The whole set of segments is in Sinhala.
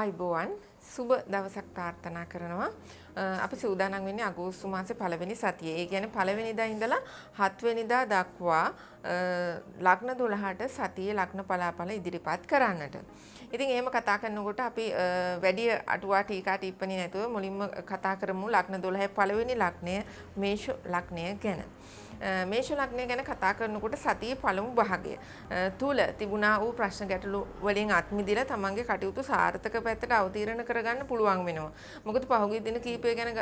ආයිබෝවන් සුබ දවසක් ප්‍රාර්ථනා කරනවා. අපි සූදානම් වෙන්නේ අගෝස්තු මාසේ පළවෙනි සතියේ. ඒ කියන්නේ පළවෙනිදා ඉඳලා 7 වෙනිදා දක්වා ලග්න 12ට සතියේ ලග්න පලාපල ඉදිරිපත් කරන්නට. ඉතින් එහෙම කතා කරනකොට අපි වැඩි අටුවා ටීකා ටිප්පණි නැතුව මුලින්ම කතා කරමු ලග්න 12 පළවෙනි ලග්නය මේෂ ලග්නය ගැන. මේෂ ලග්නය ගැන කතා කරනකොට සතියේ පළමු භාගය තුල තිබුණා වූ ප්‍රශ්න ගැටලු වලින් අත්මිදලා තමන්ගේ කටයුතු සාර්ථක පැත්තට අවතීර්ණ කරගන්න පුළුවන් වෙනවා. මොකද පහුගිය දින කීපය ගැන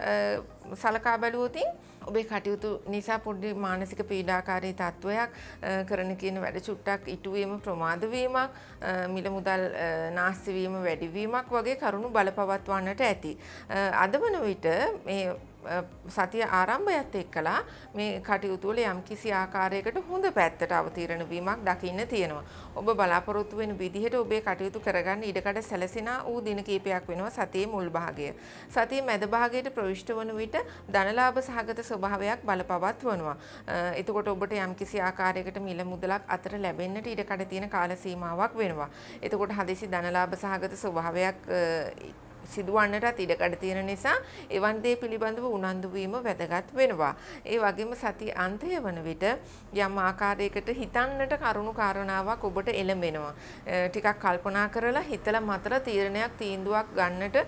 සලකා බැලුවොත් ඔබේ කටයුතු නිසා පොඩි මානසික පීඩාකාරී තත්වයක් කරන කියන වැඩ චුට්ටක් ඉටුවීම ප්‍රමාද වීමක් මිල මුදල් නාස්ති වීම වැඩි වීමක් වගේ කරුණු බලපවත්වන්නට ඇති. අද වන විට මේ සතිය ආරම්භයත් එක්කලා මේ කටයුතු වල යම්කිසි ආකාරයකට හොඳ පැත්තට අවතීර්ණ වීමක් දකින්න තියෙනවා. ඔබ බලාපොරොත්තු වෙන විදිහට ඔබේ කටයුතු කරගන්න ඉඩකඩ සැලසෙන ඌ දින කීපයක් වෙනවා සතියේ මුල් භාගය. සතියේ මැද භාගයට ප්‍රවිෂ්ඨ වන විට ධනලාභ සහගත ස්වභාවයක් බලපවත්වනවා. එතකොට ඔබට යම්කිසි ආකාරයකට මිල මුදලක් අතර ලැබෙන්නට ඉඩකඩ තියෙන කාල සීමාවක් වෙනවා. එතකොට හදිසි ධනලාභ සහගත ස්වභාවයක් සිදුවන්නටත් ඉඩකඩ තියෙන නිසා එවන් දේ පිළිබඳව උනන්දු වීම වැදගත් වෙනවා. ඒ වගේම සතිය අන්තය වන විට යම් ආකාරයකට හිතන්නට කරුණු කාරණාවක් ඔබට එළඹෙනවා. ටිකක් කල්පනා කරලා හිතලා මතලා තීරණයක් තීන්දුවක් ගන්නට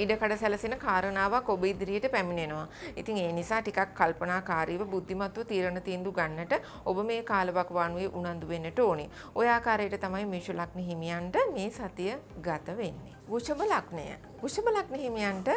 ඉඩකඩ සැලසෙන කාරණාවක් ඔබ ඉදිරියට පැමිණෙනවා. ඉතින් ඒ නිසා ටිකක් කල්පනාකාරීව බුද්ධිමත්ව තීරණ තීන්දුව ගන්නට ඔබ මේ කාලවකවානුවේ උනන්දු වෙන්නට ඕනේ. ඔය ආකාරයට තමයි මේෂ ලග්න හිමියන්ට මේ සතිය ගත වෙන්නේ. වෘෂභ ලග්නය. වෘෂභ ලග්න හිමියන්ට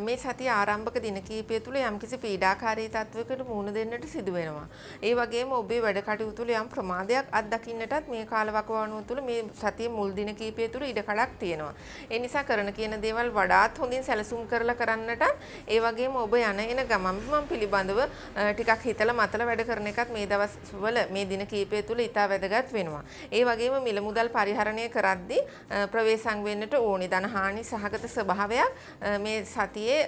මේ සතිය ආරම්භක දින කීපය තුළ යම්කිසි පීඩාකාරී තත්වයකට මුහුණ දෙන්නට සිදු වෙනවා. ඒ වගේම ඔබේ වැඩ කටයුතු තුළ යම් ප්‍රමාදයක් අත්දකින්නටත් මේ කාලවකවානුව තුළ මේ සතිය මුල් දින කීපය තුළ ඉඩකඩක් තියෙනවා. ඒ නිසා කරන කියන දේවල් වඩාත් හොඳින් සැලසුම් කරලා කරන්නට ඒ වගේම ඔබ යන එන ගමන් පිළිබඳව ටිකක් හිතලා මතලා වැඩ කරන එකත් මේ දවස්වල මේ දින කීපය තුළ ඉතා වැදගත් වෙනවා. ඒ වගේම මිල මුදල් පරිහරණය කරද්දී ප්‍රවේශම් වෙන්නට ඕනේ. ධන හානි සහගත ස්වභාවයක් මේ සතියේ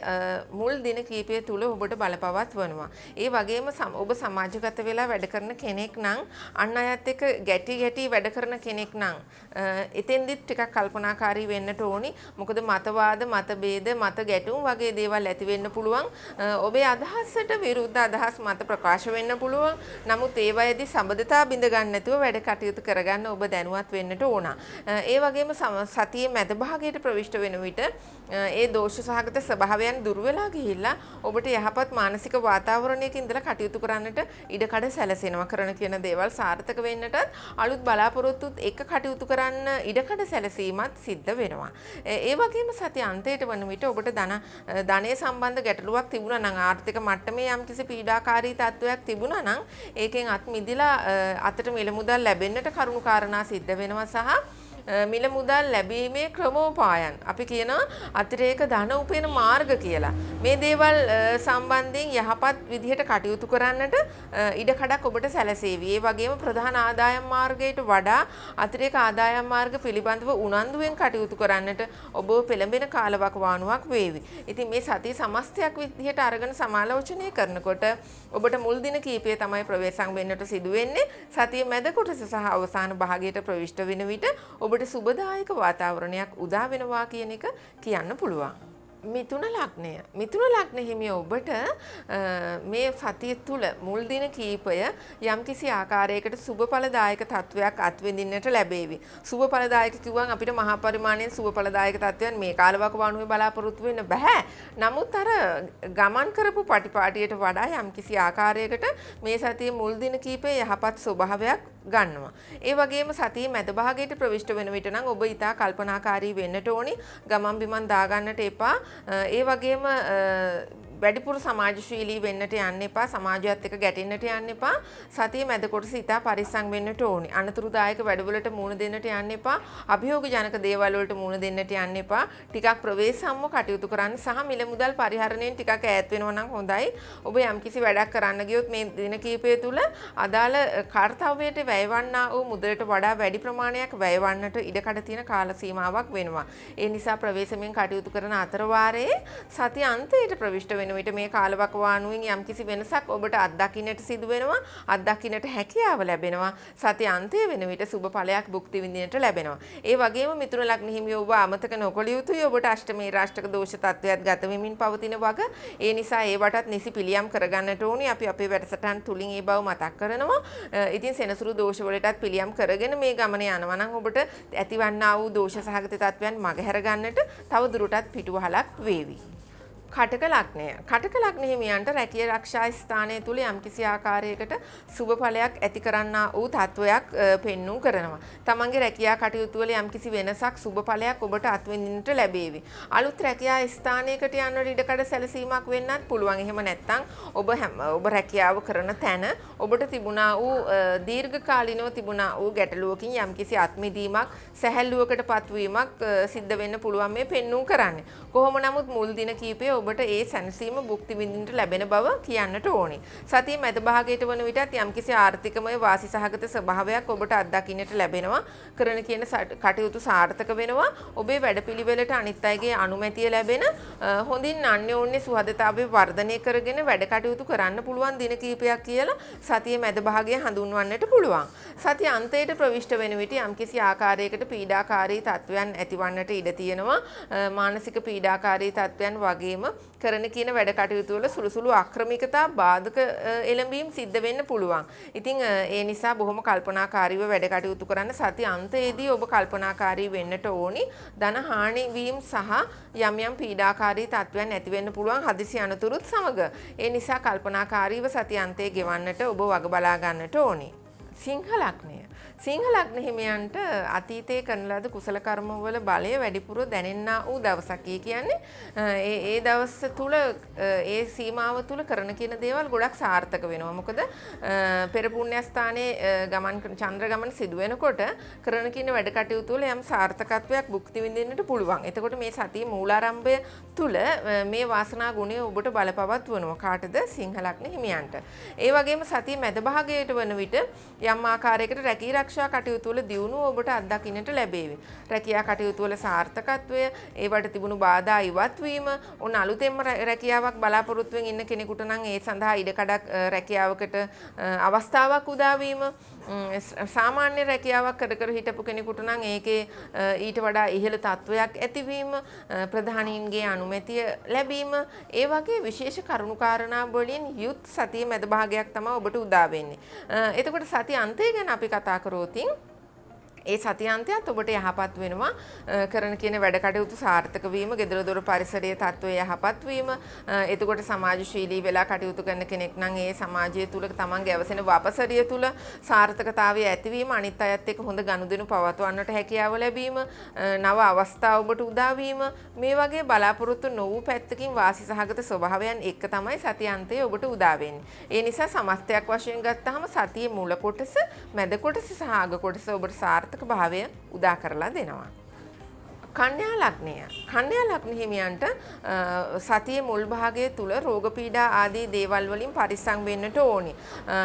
මුල් දින කීපය තුල ඔබට බලපවත්වනවා. ඒ වගේම ඔබ සමාජගත වෙලා වැඩ කරන කෙනෙක් නම් අන් අයත් එක්ක ගැටි වැඩ කරන කෙනෙක් නම් එතෙන්දිත් ටිකක් කල්පනාකාරී වෙන්නට ඕනි. මොකද මතවාද, මතභේද, මත ගැටුම් වගේ දේවල් ඇති වෙන්න පුළුවන්. ඔබේ අදහසට විරුද්ධ අදහස් මත ප්‍රකාශ වෙන්න පුළුවන්. නමුත් ඒවයේදී සම්බන්ධතා බිඳ ගන්න නැතුව වැඩ කටයුතු කරගන්න ඔබ දැනුවත් වෙන්නට ඕන. ඒ වගේම සතියේ මැද භාගයේ ප්‍රවිෂ්ඨ වෙන විට ඒ දෝෂ සහගත ස්වභාවයන් දුර වෙලා ගිහිල්ලා ඔබට යහපත් මානසික වාතාවරණයක ඉඳලා කටයුතු කරන්නට ඉඩකඩ සැලසෙනවා. කරන කියන දේවල් සාර්ථක වෙන්නටත් අලුත් බලාපොරොත්තුත් එක්ක කටයුතු කරන්න ඉඩකඩ සැලසීමත් සිද්ධ වෙනවා. ඒ වගේම සතිය අන්තයට වන විට ඔබට ධනය සම්බන්ධ ගැටලුවක් තිබුණා නම් ආර්ථික මට්ටමේ යම්කිසි පීඩාකාරී තත්වයක් තිබුණා නම් ඒකෙන් අත් මිදලා අතට මිල මුදල් ලැබෙන්නට කරුණු කාරණා සිද්ධ වෙනවා සහ මිල මුදල් ලැබීමේ ක්‍රමෝපායන් අපි කියනවා අතිරේක ධන උපයන මාර්ග කියලා. මේ දේවල් සම්බන්ධයෙන් යහපත් විදිහට කටයුතු කරන්නට ඉඩකඩක් ඔබට සැලසේවි. ඒ වගේම ප්‍රධාන ආදායම් මාර්ගයට වඩා අතිරේක ආදායම් මාර්ග පිළිබඳව උනන්දුවෙන් කටයුතු කරන්නට ඔබ පෙළඹෙන කාලවකවානුවක් වේවි. ඉතින් මේ සතිය සමස්තයක් විදිහට අරගෙන සමාලෝචනය කරනකොට ඔබට මුල් දින කීපය තමයි ප්‍රවේශම් වෙන්නට සිදු වෙන්නේ. සතිය මැද කොටස සහ අවසාන භාගයට ප්‍රවිෂ්ඨ වෙන විට ඔබට සුබදායක වාතාවරණයක් උදා වෙනවා කියන එක කියන්න පුළුවන්. මිථුන ලග්නය. මිථුන ලග්න හිමිය ඔබට මේ සතිය තුල මුල් දින කීපය යම්කිසි ආකාරයකට සුබඵලදායක තත්වයක් අත්විඳින්නට ලැබේවි. සුබඵලදායක කිව්වන් අපිට මහා පරිමාණයෙන් සුබඵලදායක තත්වයන් මේ කාලවකවානුවේ බලාපොරොත්තු වෙන්න බෑ. නමුත් අර ගමන් කරපු පටිපාටියට වඩා යම්කිසි ආකාරයකට මේ සතියේ මුල් දින කීපය යහපත් ස්වභාවයක් ගන්නවා. ඒ වගේම සතියේ මැද භාගයට ප්‍රවිෂ්ඨ වෙන විට නම් ඔබ ඊට කල්පනාකාරී වෙන්නට ඕනි. ගමන් බිමන් දාගන්නට එපා. ඒ වගේම වැඩිපුර සමාජශීලී වෙන්නට යන්න එපා. සමාජයත් එක්ක ගැටෙන්නට යන්න එපා. සතියේ මැද කොටස ඉතා පරිස්සම් වෙන්නට ඕනේ. අනතුරුදායක වැඩවලට මුහුණ දෙන්නට යන්න එපා. අභියෝග ජනක දේවල් වලට මුහුණ දෙන්නට යන්න එපා. ටිකක් ප්‍රවේශම්ව කටයුතු කරන්න සහ මිල මුදල් පරිහරණයෙන් ටිකක් ඈත් වෙනවා නම් හොඳයි. ඔබ යම්කිසි වැඩක් කරන්න ගියොත් මේ දින කීපය තුල අදාළ කාර්යයට වැයවන්නා වූ මුදලට වඩා වැඩි ප්‍රමාණයක් වැයවන්නට ඉඩකඩ තියෙන කාල සීමාවක් වෙනවා. ඒ නිසා ප්‍රවේශමෙන් කටයුතු කරන අතර වාරයේ සතිය අන්තයට ප්‍රවිෂ්ඨ වෙන වන විට මේ කාලවකවානුවෙන් යම්කිසි වෙනසක් ඔබට අත්දකින්නට සිදු වෙනවා. අත්දකින්නට හැකියාව ලැබෙනවා. සති අන්තය වෙන විට සුබ ඵලයක් භුක්ති විඳින්නට ලැබෙනවා. ඒ වගේම මිථුන ලග්න හිමියෝ ඔබ අමතක නොකළ යුතුයි. ඔබට අෂ්ටමේ රාෂ්ටක දෝෂ තත්වයක් ගත වෙමින් පවතින වග. ඒ නිසා ඒවටත් නිසි පිළියම් කරගන්නට ඕනි. අපි අපේ වැඩසටහන් තුලින් ඒ බව මතක් කරනවා. ඉතින් සෙනසුරු දෝෂ වලටත් පිළියම් කරගෙන මේ ගමන යනවා නම් ඔබට ඇතිවන්නා වූ දෝෂ සහගත තත්වයන් මගහැර ගන්නට තව දුරටත් පිටුවහලක් වේවි. කටක ලග්නය. කටක ලග්න හිමියන්ට රැකිය ආරක්ෂා ස්ථානය තුල යම්කිසි ආකාරයකට සුබ ඵලයක් ඇති කරන්නා වූ තත්වයක් පෙන්눔 කරනවා. තමන්ගේ රැකියා කටයුතු වල යම්කිසි වෙනසක් සුබ ඵලයක් ඔබට අත්විඳින්නට ලැබේවි. අලුත් රැකියා ස්ථානයකට යන ඉඩකඩ සැලසීමක් වෙන්නත් පුළුවන්. එහෙම නැත්නම් ඔබ රැකියාව කරන තැන ඔබට තිබුණා වූ දීර්ඝ කාලිනව තිබුණා වූ ගැටලුවකින් යම්කිසි අත්මිදීමක් සැහැල්ලුවකට පත්වීමක් සිද්ධ වෙන්න පුළුවන් මේ පෙන්눔 කරන්නේ. කොහොම නමුත් මුල් දින කීපයේ ඔබට ඒ සැනසීම භුක්ති විඳින්නට ලැබෙන බව කියන්නට ඕනි. සතිය මැද භාගයට වන විටත් යම්කිසි ආර්ථිකමය වාසි සහගත ස්වභාවයක් ඔබට අත්දකින්නට ලැබෙනවා. කරන කියන කටයුතු සාර්ථක වෙනවා. ඔබේ වැඩපිළිවෙලට අනිත් අයගේ අනුමැතිය ලැබෙන හොඳින් අන්‍යෝන්‍ය සුහදතාවය වර්ධනය කරගෙන වැඩ කටයුතු කරන්න පුළුවන් දින කීපයක් කියලා සතිය මැද භාගය හඳුන්වන්නට පුළුවන්. සතිය අන්තයට ප්‍රවිෂ්ඨ වෙන විට යම්කිසි ආකාරයකට පීඩාකාරී තත්වයන් ඇතිවන්නට ඉඩ තියෙනවා. මානසික පීඩාකාරී තත්වයන් වගේම කරන කියන වැඩ කටයුතු වල සුළු සුළු අක්‍රමිකතා බාධක එළඹීම් සිද්ධ වෙන්න පුළුවන්. ඉතින් ඒ නිසා බොහොම කල්පනාකාරීව වැඩ කටයුතු කරන්න සති අන්තයේදී ඔබ කල්පනාකාරී වෙන්නට ඕනි. ධන හානි වීම සහ යම් යම් පීඩාකාරී තත්වයන් ඇති වෙන්න පුළුවන් හදිසි අනතුරුත් සමග. ඒ නිසා කල්පනාකාරීව සති අන්තයේ ගෙවන්නට ඔබ වග බලා ගන්නට ඕනි. සිංහ ලග්නය. සිංහ ලග්න හිමියන්ට අතීතයේ කරන ලද කුසල කර්මවල බලය වැඩිපුර දැනෙන්නා වූ දවසක්. කියන්නේ ඒ දවස් තුල ඒ සීමාව තුල කරන කියන දේවල් ගොඩක් සාර්ථක වෙනවා. මොකද පෙර පුණ්‍යස්ථානයේ ගමන් චන්ද්‍ර ගමන සිදු වෙනකොට කරන කියන වැඩ කටයුතු වල යම් සාර්ථකත්වයක් භුක්ති විඳින්නට පුළුවන්. එතකොට මේ සතියේ මූලාරම්භය තුල මේ වාසනා ගුණය ඔබට බලපවත්වනවා. කාටද? සිංහ ලග්න හිමියන්ට. ඒ වගේම සතියේ මැද භාගයට වන විට යම් ආකාරයකට රැකී ආරක්ෂා කටයුතු වල දියුණුව ඔබට අත්දකින්නට ලැබේවි. රැකියා කටයුතු වල සාර්ථකත්වය, ඒවට තිබුණු බාධා ඉවත් වීම, උන් අලුතෙන්ම රැකියාවක් බලාපොරොත්තුෙන් ඉන්න කෙනෙකුට නම් ඒ සඳහා ඉඩකඩක් රැකියාවකට අවස්ථාවක් උදා වීම, සාමාන්‍ය රැකියාවක් කර හිටපු කෙනෙකුට නම් ඒකේ ඊට වඩා ඉහළ තත්වයක් ඇතිවීම, ප්‍රධානීන්ගේ අනුමැතිය ලැබීම, ඒ වගේ විශේෂ කරුණු කාරණා වලින් යුත් සතිය මැද භාගයක් තමයි ඔබට උදා වෙන්නේ. එතකොට සතිය අන්තය ගැන අපි කතා කරෝතින් ඒ සතියන්තයත් ඔබට යහපත් වෙනවා. කරන කියන වැඩ කටයුතු සාර්ථක වීම, ගෙදර දොර පරිසරයේ තත්ත්වය යහපත් වීම, එතකොට සමාජශීලී වෙලා කටයුතු කරන කෙනෙක් නම් ඒ සමාජය තුල තමන්ගේ අවසන වපසරිය තුල සාර්ථකතාවය ඇතිවීම, අනිත් අයත් එක්ක හොඳ ගනුදෙනු පවත්වන්නට හැකියාව ලැබීම, නව අවස්ථා ඔබට උදා වීම, මේ වගේ බලාපොරොත්තු නොවූ පැත්තකින් වාසි සහගත ස්වභාවයන් එක්ක තමයි සතියන්තය ඔබට උදා වෙන්නේ. ඒ නිසා සමස්තයක් වශයෙන් ගත්තාම සතියේ මුල කොටස, මැද කොටස සහ අග කොටස ඔබට සාර්ථක භාවය උදා කරලා දෙනවා. කන්‍යා ලග්නය. කන්‍යා ලග්න හිමියන්ට සතියේ මුල් භාගය තුල රෝග පීඩා ආදී දේවල් වලින් පරිස්සම් වෙන්නට ඕනි.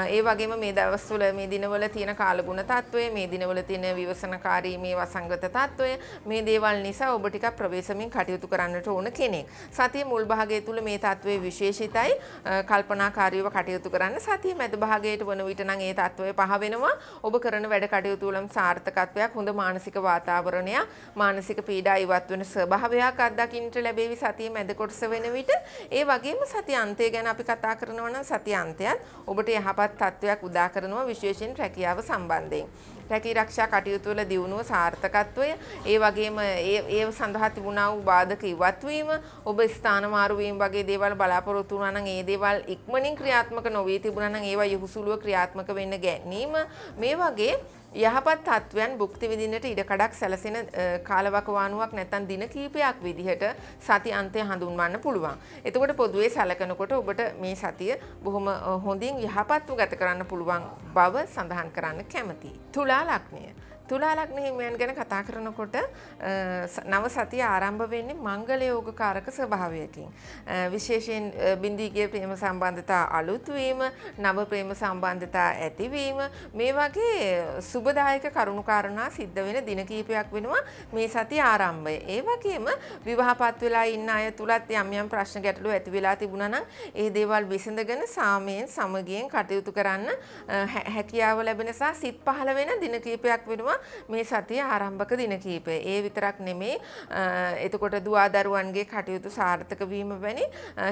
ඒ වගේම මේ දවස්වල මේ දිනවල තියෙන කාලගුණ තත්වය, මේ දිනවල තියෙන විවසනකාරී මේ වසංගත තත්වය, මේ දේවල් නිසා ඔබ ටිකක් ප්‍රවේශමින් කටයුතු කරන්නට ඕන කෙනෙක්. සතියේ මුල් භාගය තුල මේ තත්වය විශේෂිතයි. කල්පනාකාරීව කටයුතු කරන්න. සතියේ මැද භාගයට වන විට නම් ඒ තත්වය පහ වෙනවා. ඔබ කරන වැඩ කටයුතු වලම සාර්ථකත්වයක්, හොඳ මානසික වාතාවරණයක්, මානසික පීඩා ඉවත් වෙන ස්වභාවයක් අත්දකින්නට ලැබෙවි සතියේ මැද කොටස වෙන විට. ඒ වගේම සතිය අන්තය ගැන අපි කතා කරනවා නම් සතිය අන්තයත් ඔබට යහපත් තත්වයක් උදා කරනවා, විශේෂයෙන් රැකියාව සම්බන්ධයෙන්. රැකී ආරක්ෂා කටයුතු වල දියුණුව, සාර්ථකත්වය, ඒ වගේම ඒ සඳහා තිබුණා වූ බාධක ඉවත් වීම, ඔබ ස්ථාන මාරු වීම වගේ දේවල් බලාපොරොත්තු වුණා නම් ඒ දේවල් ඉක්මනින් ක්‍රියාත්මක නොවී තිබුණා නම් ඒවා යහුසුලුව ක්‍රියාත්මක වෙන්න ගැනීම, මේ වගේ යහපත් තත්වයන් භුක්ති විඳින්නට ඉඩකඩක් සැලසෙන කාලවකවානුවක් නැත්නම් දින කීපයක් විදිහට සති අන්තය හඳුන්වන්න පුළුවන්. එතකොට පොදුවේ සැලකනකොට ඔබට මේ සතිය බොහොම හොඳින් යහපත්ව ගත කරන්න පුළුවන් බව සඳහන් කරන්න කැමතියි. තුලා ලග්නය. තුලා ලග්න හිමියන් ගැන කතා කරනකොට නව සතිය ආරම්භ වෙන්නේ මංගල යෝගකාරක ස්වභාවයකින්. විශේෂයෙන් බින්දීගේ ප්‍රේම සම්බන්ධතා අලුත් වීම, නව ප්‍රේම සම්බන්ධතා ඇතිවීම මේ වගේ සුබදායක කරුණු කාරණා සිද්ධ වෙන දින කිහිපයක් වෙනවා මේ සතිය ආරම්භය. ඒ වගේම විවාහපත් වෙලා ඉන්න අය තුලත් යම් යම් ප්‍රශ්න ගැටලු ඇති වෙලා තිබුණා නම් ඒ දේවල් විසඳගෙන සාමයෙන් සමගියෙන් කටයුතු කරන්න හැකියාව ලැබෙන සහ සිත් පහළ වෙන දින කිහිපයක් වෙනවා මේ සතිය ආරම්භක දින කිහිපය. ඒ විතරක් නෙමේ එතකොට දුවදරුවන්ගේ කටයුතු සාර්ථක වීම වැනි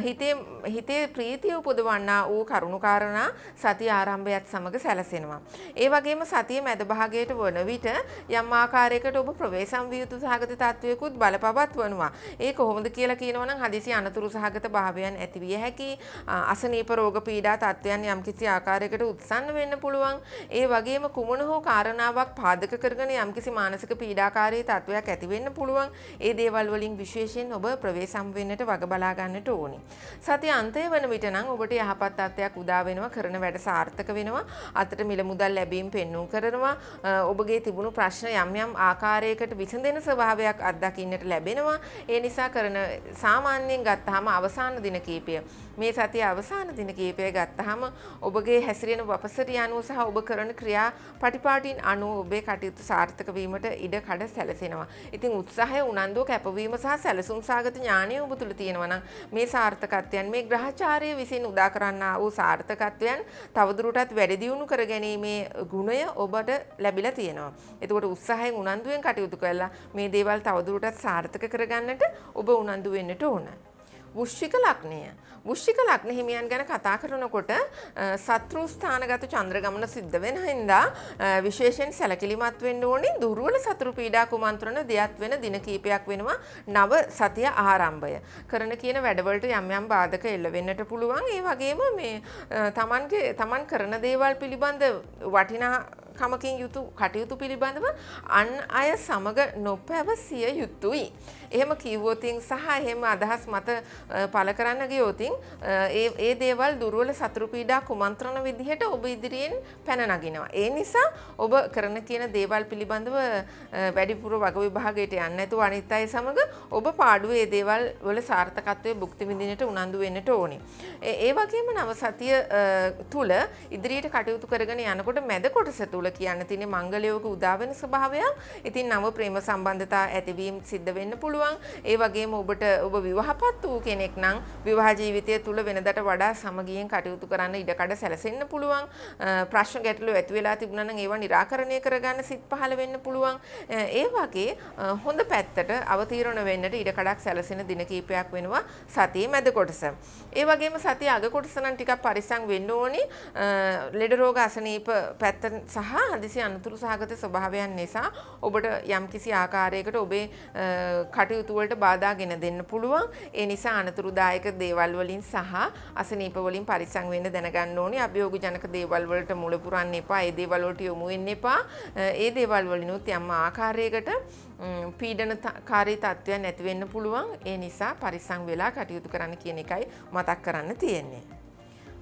හිතේ ප්‍රීතිය උපදවන්නා වූ කරුණු කාරණා සතිය ආරම්භයත් සමග සැලසෙනවා. ඒ වගේම සතිය මැද භාගයට වන විට යම් ආකාරයකට ඔබ ප්‍රවේශම් විය යුතු සහගත තත්වයකුත් බලපවත්වනවා. ඒ කොහොමද කියලා කියනවා නම් හදිසි අනතුරු සහගත භාවයන් ඇති විය හැකි, අසනීප රෝග පීඩා තත්වයන් යම්කිසි ආකාරයකට උත්සන්න වෙන්න පුළුවන්. ඒ වගේම කුමන හෝ කාරණාවක් පාදක කරගෙන යම්කිසි මානසික පීඩාකාරී තත්වයක් ඇති වෙන්න පුළුවන්. ඒ දේවල් වලින් විශේෂයෙන් ඔබ ප්‍රවේශම් වෙන්නට වග බලා ගන්නට ඕනි. සතිය අන්තය වන විට නම් ඔබට යහපත් තත්ත්වයක් උදා වෙනවා, කරන වැඩ සාර්ථක වෙනවා, අතට මිල මුදල් ලැබීම පෙන්වුම් කරනවා, ඔබගේ තිබුණු ප්‍රශ්න යම් යම් ආකාරයකට විසඳෙන ස්වභාවයක් අත්දකින්නට ලැබෙනවා. ඒ නිසා කරන සාමාන්‍යයෙන් ගත්තාම අවසාන දින කීපය මේ සතිය අවසාන දින කීපය ගත්තාම ඔබගේ හැසිරෙන වපසරිය අනුව සහ ඔබ කරන ක්‍රියා පටිපාටින් අනුව ඔබේ කටයුතු සාර්ථක වීමට ඉඩ කඩ සැලසෙනවා. ඉතින් උත්සාහය, උනන්දුව, කැපවීම සහ සැලසුම් සාගත ඥානය ඔබ තුල තියෙනවා නම් මේ සාර්ථකත්වයන්, මේ ග්‍රහචාරය විසින් උදා කරන්නා වූ සාර්ථකත්වයන් තවදුරටත් වැඩි දියුණු කරගැනීමේ ගුණය ඔබට ලැබිලා තියෙනවා. එතකොට උත්සාහයෙන් උනන්දුවෙන් කටයුතු කරලා මේ දේවල් තවදුරටත් සාර්ථක කරගන්නට ඔබ උනන්දු වෙන්නට ඕන. වෘශ්චික ලග්නය. වෘශ්චික ලග්න හිමියන් ගැන කතා කරනකොට සත්‍රු ස්ථානගත චන්ද්‍ර ගමන සිද්ධ වෙන හින්දා විශේෂයෙන් සැලකිලිමත් වෙන්න ඕනේ. දුර්වල සතුරු පීඩා කුමන්ත්‍රණ දෙයක් වෙන දින කීපයක් වෙනවා නව සතිය ආරම්භය. කරන කියන වැඩවලට යම් යම් බාධක එල්ල වෙන්නට පුළුවන්. ඒ වගේම මේ තමන් කරන දේවල් පිළිබඳ වටිනා කමකින් යුතු කටයුතු පිළිබඳව අන් අය සමග නොපැවසිය යුතුයි. එහෙම කිව්වොතින් සහ එහෙම අදහස් මත පළ කරන්න ගියොතින් ඒ දේවල් දුර්වල සතුරු පීඩා කුමන්ත්‍රණ විදිහට ඔබ ඉදිරියෙන් පැන නගිනවා. ඒ නිසා ඔබ කරන කියන දේවල් පිළිබඳව වැඩිපුර වග විභාගයට යන්නේ නැතුව අනිත් අය සමග ඔබ පාඩුවේ ඒ දේවල් වල සාර්ථකත්වයේ භුක්ති විඳින්නට උනන්දු වෙන්නට ඕනේ. ඒ වගේම නව සතිය තුල ඉදිරියට කටයුතු කරගෙන යනකොට මැද කොටස තුල කියන්න තියෙන්නේ මංගල යෝග උදා වෙන ස්වභාවයක්. ඉතින් නව ප්‍රේම සම්බන්ධතා ඇතිවීම සිද්ධ වෙන්න පුළුවන්. ඒ වගේම ඔබ විවාහපත් වූ කෙනෙක් නම් විවාහ ජීවිතය තුල වෙනදට වඩා සමගියෙන් කටයුතු කරන්න ඉඩකඩ සැලසෙන්න පුළුවන්. ප්‍රශ්න ගැටලු ඇති වෙලා තිබුණා නම් ඒවා निराකරණය කරගන්න සිත් පහළ වෙන්න පුළුවන්. ඒ වගේ හොඳ පැත්තට අවතීර්ණ වෙන්නට ඉඩකඩක් සැලසෙන දින කීපයක් වෙනවා සතියේ මැද කොටස. ඒ වගේම සතියේ අග කොටස නම් ටිකක් පරිස්සම් වෙන්න ඕනි. ලෙඩ රෝග අසනීප පැත්ත සහ හදිසි අනතුරු සහගත ස්වභාවයන් නිසා ඔබට යම්කිසි ආකාරයකට ඔබේ කටයුතු වලට බාධා ගෙන දෙන්න පුළුවන්. ඒ නිසා අනතුරුදායක දේවල් වලින් සහ අසනීප වලින් පරිස්සම් වෙන්න දැනගන්න ඕනේ. අභියෝගජනක දේවල් වලට මුල පුරන්න එපා. ඒ දේවල් වලට යොමු වෙන්න එපා. ඒ දේවල් වලිනුත් යම් ආකාරයකට පීඩනකාරී තත්ත්වයන් ඇති වෙන්න පුළුවන්. ඒ නිසා පරිස්සම් වෙලා කටයුතු කරන්න කියන එකයි මතක් කරන්න තියෙන්නේ.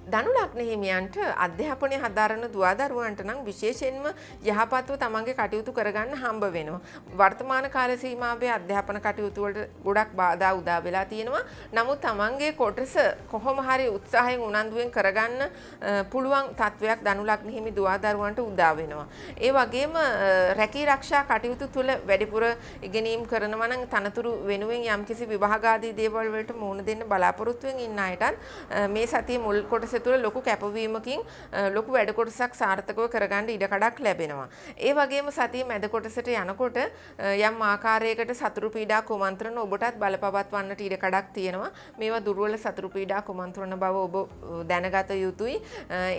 ධනු ලග්න හිමියන්ට අධ්‍යාපනය හදාරන දුවදරුවන්ට නම් විශේෂයෙන්ම යහපත්ව තමන්ගේ කටයුතු කරගන්න හම්බ වෙනවා. වර්තමාන කාල සීමාවේ අධ්‍යාපන කටයුතු වලට ගොඩක් බාධා උදා වෙලා තියෙනවා. නමුත් තමන්ගේ කොටස කොහොම හරි උත්සාහයෙන් උනන්දුවෙන් කරගන්න පුළුවන් තත්වයක් ධනු ලග්න හිමි දුවදරුවන්ට උදා වෙනවා. ඒ වගේම රැකී ආරක්ෂා කටයුතු තුළ වැඩිපුර ඉගෙනීම් කරනවා නම් තනතුරු වෙනුවෙන් යම්කිසි විභාග ආදී දේවල් වලට මුහුණ දෙන්න බලාපොරොත්තුෙන් ඉන්න අයටත් මේ සතියේ මුල් කොටස තුළ ලොකු කැපවීමකින් ලොකු වැඩ කොටසක් සාර්ථකව කරගන්න ඉඩකඩක් ලැබෙනවා. ඒ වගේම සතියේ මැද කොටසට යනකොට යම් ආකාරයකට සතුරු පීඩා කුමන්ත්‍රණ ඔබටත් බලපවත්වන්නට ඉඩකඩක් තියෙනවා. මේවා දුර්වල සතුරු පීඩා කුමන්ත්‍රණ බව ඔබ දැනගත යුතුයි.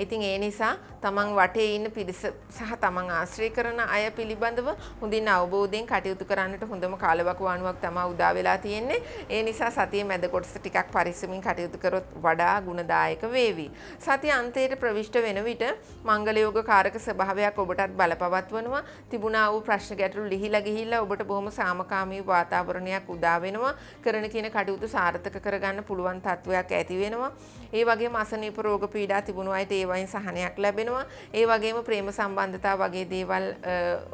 ඉතින් ඒ නිසා තමන් වටේ ඉන්න පිරිස සහ තමන් ආශ්‍රය කරන අය පිළිබඳව හොඳින් අවබෝධයෙන් කටයුතු කරන්නට හොඳම කාලවකවානුවක් තමයි උදා වෙලා තියෙන්නේ. ඒ නිසා සතියේ මැද කොටස ටිකක් පරිස්සමින් කටයුතු කරොත් වඩා ගුණදායක වේවි. වී. සතිය අන්තයට ප්‍රවිෂ්ඨ වෙන විට මංගල යෝග කාරක ස්වභාවයක් ඔබටත් බලපවත්වනවා. තිබුණා වූ ප්‍රශ්න ගැටලු ලිහිලා ගිහිල්ලා ඔබට බොහොම සාමකාමී වාතාවරණයක් උදා වෙනවා. කරන කියන කටයුතු සාර්ථක කරගන්න පුළුවන් තත්වයක් ඇති වෙනවා. ඒ වගේම අසනීප රෝග පීඩා තිබුණු අයට ඒ වයින් සහනයක් ලැබෙනවා. ඒ වගේම ප්‍රේම සම්බන්ධතා වගේ දේවල්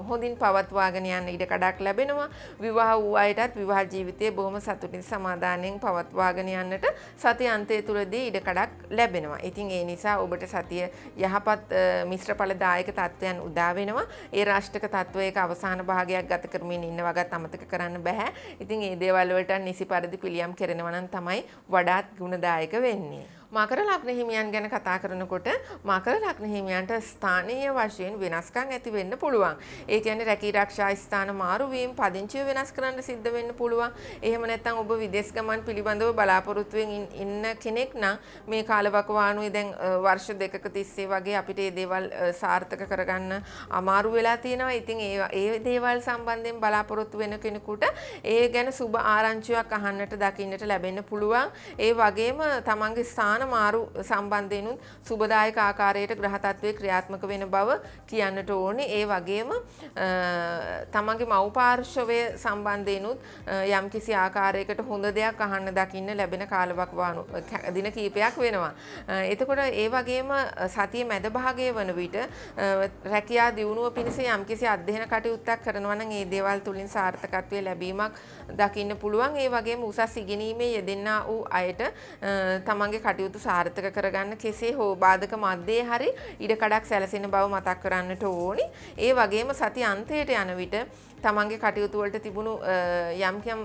හොඳින් පවත්වාගෙන යන්න ඉඩ කඩක් ලැබෙනවා. විවාහ වූ අයටත් විවාහ ජීවිතය බොහොම සතුටින් සමාදානයෙන් පවත්වාගෙන යන්නට සතිය අන්තය තුලදී ඉඩ කඩක් ලැබෙනවා. ඉතින් ඒ නිසා ඔබට සතිය යහපත් මිශ්‍ර ඵලදායක තත්වයන් උදා වෙනවා. ඒ රාෂ්ටක තත්වයක අවසාන භාගයක් ගත කරමින් ඉන්න වගත් අමතක කරන්න බෑ. ඉතින් මේ දේවල් වලට නිසි පරිදි පිළියම් කරනවා නම් තමයි වඩාත් ගුණදායක වෙන්නේ. මකර ලග්න හිමියන් ගැන කතා කරනකොට මකර ලග්න හිමියන්ට ස්ථානීය වශයෙන් වෙනස්කම් ඇති වෙන්න පුළුවන්. ඒ කියන්නේ රැකී ආරක්ෂා ස්ථාන මාරු වීම, පදිංචිය වෙනස් කරන්න සිද්ධ වෙන්න පුළුවන්. එහෙම නැත්නම් ඔබ විදේශ ගමන් පිළිබඳව බලාපොරොත්තුෙන් ඉන්න කෙනෙක් නම් මේ කාලවකවානුවේ දැන් වර්ෂ දෙකක තිස්සේ වගේ අපිට මේ දේවල් සාර්ථක කරගන්න අමාරු වෙලා තියෙනවා. ඉතින් ඒ දේවල් සම්බන්ධයෙන් බලාපොරොත්තු වෙන කෙනෙකුට ඒ ගැන සුබ ආරංචියක් අහන්නට දකින්නට ලැබෙන්න පුළුවන්. ඒ වගේම තමන්ගේ ස්ථාන මාරු සම්බන්ධයෙන් සුබදායක ආකාරයට ග්‍රහ තත්ත්වයේ ක්‍රියාත්මක වෙන බව කියන්නට ඕනේ. ඒ වගේම තමන්ගේ මව් පාර්ශවය සම්බන්ධයෙන් යම්කිසි ආකාරයකට හොඳ දෙයක් අහන්න දකින්න ලැබෙන කාලවකවානු දින කීපයක් වෙනවා. එතකොට ඒ වගේම සතිය මැද භාගයේ වන විට රැකියා දියුණුව පිණිස යම්කිසි අධ්‍යයන කටයුත්තක් කරනවා නම් ඒ දේවල් තුලින් සාර්ථකත්වයේ ලැබීමක් දකින්න පුළුවන්. ඒ වගේම උසස් ඉගෙනීමේ යෙදෙන්නා වූ අයට තමන්ගේ කටයුතු සාර්ථක කරගන්න කෙසේ හෝ බාධක මැද්දේ හරි ඉඩ කඩක් සැලසෙන බව මතක් කරන්නට ඕනි. ඒ වගේම සති අන්තයට යන විට තමන්ගේ කටයුතු වලට තිබුණු යම්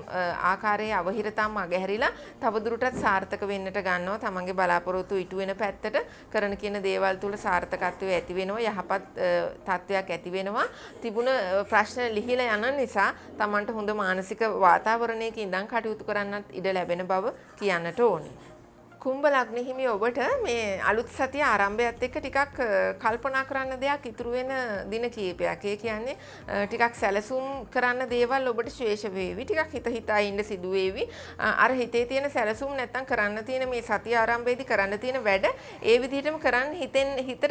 ආකාරයේ අවහිරතා මගහැරිලා තවදුරටත් සාර්ථක වෙන්නට ගන්නවා. තමන්ගේ බලාපොරොත්තු ඉටු වෙන පැත්තට කරන කියන දේවල් තුල සාර්ථකත්වය ඇති වෙනවා. යහපත් තත්වයක් ඇති වෙනවා. තිබුණ ප්‍රශ්න ලිහිලා යන නිසා තමන්ට හොඳ මානසික වාතාවරණයක ඉඳන් කටයුතු කරන්නත් ඉඩ ලැබෙන බව කියන්නට ඕනේ. කුම්භ ලග්න හිමි ඔබට මේ අලුත් සතිය ආරම්භයත් එක්ක ටිකක් කල්පනා කරන්න දෙයක් ඉතුරු වෙන දින කීපයක්. ඒ කියන්නේ ටිකක් සැලසුම් කරන්න දේවල් ඔබට ශේෂ වේවි. ටිකක් හිතා ඉන්න සිදු වේවි. අර හිතේ තියෙන සැලසුම් නැත්තම් කරන්න තියෙන මේ සතිය ආරම්භයේදී කරන්න තියෙන වැඩ ඒ විදිහටම කරන්න හිතට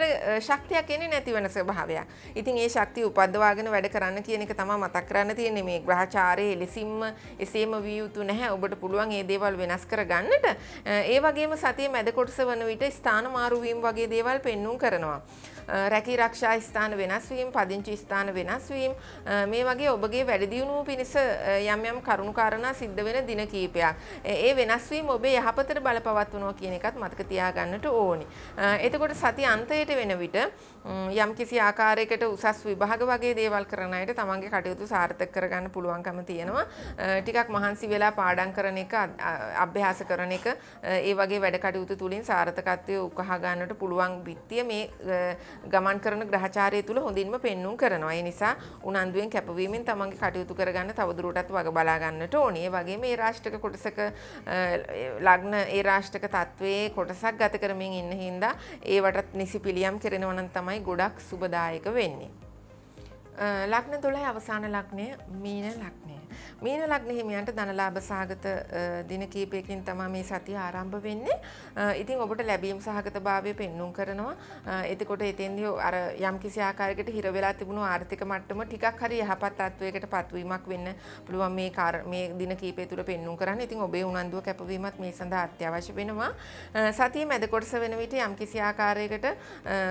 ශක්තියක් එන්නේ නැති වෙන ස්වභාවයක්. ඉතින් ඒ ශක්තිය උපද්දවාගෙන වැඩ කරන්න කියන එක තමයි මතක් කරන්න තියෙන්නේ. මේ ග්‍රහචාරයේ එලෙසින්ම එසේම විය යුතු නැහැ. ඔබට පුළුවන් මේ දේවල් වෙනස් කරගන්නට. ඒ වගේ සතිය මැද කොටස වන විට ස්ථාන මාරු වීම වගේ දේවල් පෙන්눔 කරනවා. රැකී ආරක්ෂා ස්ථාන වෙනස් වීම, පදිංචි ස්ථාන වෙනස් වීම, මේ වගේ ඔබගේ වැඩි දියුණුව පිණිස යම් කරුණු කාරණා සිද්ධ වෙන දින කීපයක්. ඒ වෙනස් වීම ඔබේ යහපතට බලපවත්වනවා කියන එකත් මතක තියාගන්නට ඕනි. එතකොට සති අන්තයට වෙන විට යම් කිසි ආකාරයකට උසස් විභාග වගේ දේවල් කරන අයට තමන්ගේ කටයුතු සාර්ථක කරගන්න පුළුවන්කම තියෙනවා. ටිකක් මහන්සි වෙලා පාඩම් කරන එක, අභ්‍යාස කරන එක, ඒ වගේ වැඩ කටයුතු තුලින් සාර්ථකත්වය උකහා ගන්නට පුළුවන් විත්තිය මේ ගමන් කරන ග්‍රහචාරය තුල හොඳින්ම පෙන්눔 කරනවා. ඒ නිසා උනන්දුවෙන් කැපවීමෙන් තමන්ගේ කටයුතු කරගන්න තවදුරටත් වග බලා ගන්නට ඕනේ. ඒ වගේම මේ රාෂ්ටක කොටසක ලග්න ඒ රාෂ්ටක තත්වයේ කොටසක් ගත කරමින් ඉන්න හින්දා ඒවටත් නිසි පිළියම් කරනවා නම් තමයි ගොඩක් සුබදායක වෙන්නේ. ලග්න 12 අවසාන ලග්නය මීන ලග්නය. මීන ලග්න හිමියන්ට ධනලාභ සහගත දින කීපයකින් තමයි මේ සතිය ආරම්භ වෙන්නේ. ඉතින් ඔබට ලැබීම් සහගත භාවය පෙන්눔 කරනවා. එතකොට එතෙන්දී අර යම් කිසි ආකාරයකට හිර වෙලා තිබුණු ආර්ථික මට්ටම ටිකක් හරි යහපත් තත්වයකට පත්වීමක් වෙන්න පුළුවන් මේ දින කීපය තුල පෙන්눔 කරන්න. ඉතින් ඔබේ උනන්දුව කැපවීමත් මේ සඳහා අත්‍යවශ්‍ය වෙනවා. සතිය මැද කොටස වෙන විට යම් කිසි ආකාරයකට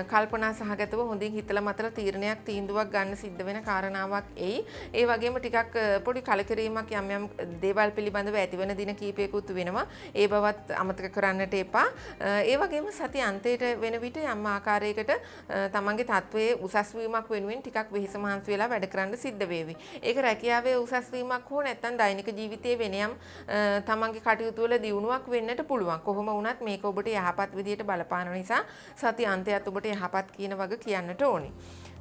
කල්පනා සහගතව හොඳින් හිතලා මතලා තීරණයක් තීන්දුවක් ගන්න සිද්ධ වෙන කාරණාවක් එයි. ඒ වගේම ටිකක් පොඩි කලකිරීමක් යම් දේවල් පිළිබඳව ඇතිවන දින කීපයකුත් වෙනවා. ඒ බවත් අමතක කරන්නට එපා. ඒ වගේම සති අන්තයට වෙන විට යම් ආකාරයකට තමන්ගේ තත්වයේ උසස් වීමක් වෙනුවෙන් ටිකක් වෙහෙස මහන්සි වෙලා වැඩ කරන්න සිද්ධ වේවි. ඒක රැකියාවේ උසස් වීමක් හෝ නැත්නම් දෛනික ජීවිතයේ වෙන යම් තමන්ගේ කටයුතු වල දියුණුවක් වෙන්නට පුළුවන්. කොහොම වුණත් මේක ඔබට යහපත් විදියට බලපාන නිසා සති අන්තයත් ඔබට යහපත් කියන වග කියන්නට ඕනේ.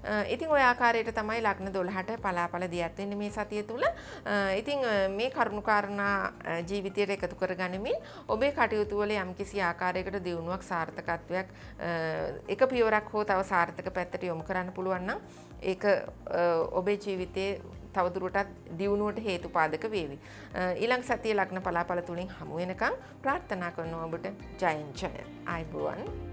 ඉතින් ඔය ආකාරයට තමයි ලග්න 12ට පලාපල දියත් වෙන්නේ මේ සතිය තුල. ඉතින් මේ කරුණු කාරණා ජීවිතයට එකතු කරගනිමින් ඔබේ කටයුතු වල යම්කිසි ආකාරයකට දියුණුවක් සාර්ථකත්වයක් එක පියවරක් හෝ තව සාර්ථක පැත්තට යොමු කරන්න පුළුවන් නම් ඒක ඔබේ ජීවිතයේ තවදුරටත් දියුණුවට හේතුපාදක වේවි. ඊළඟ සතියේ ලග්න පලාපල තුලින් හමු වෙනකම් ප්‍රාර්ථනා කරනවා ඔබට ජයෙන් ජය. ආයුබෝවන්.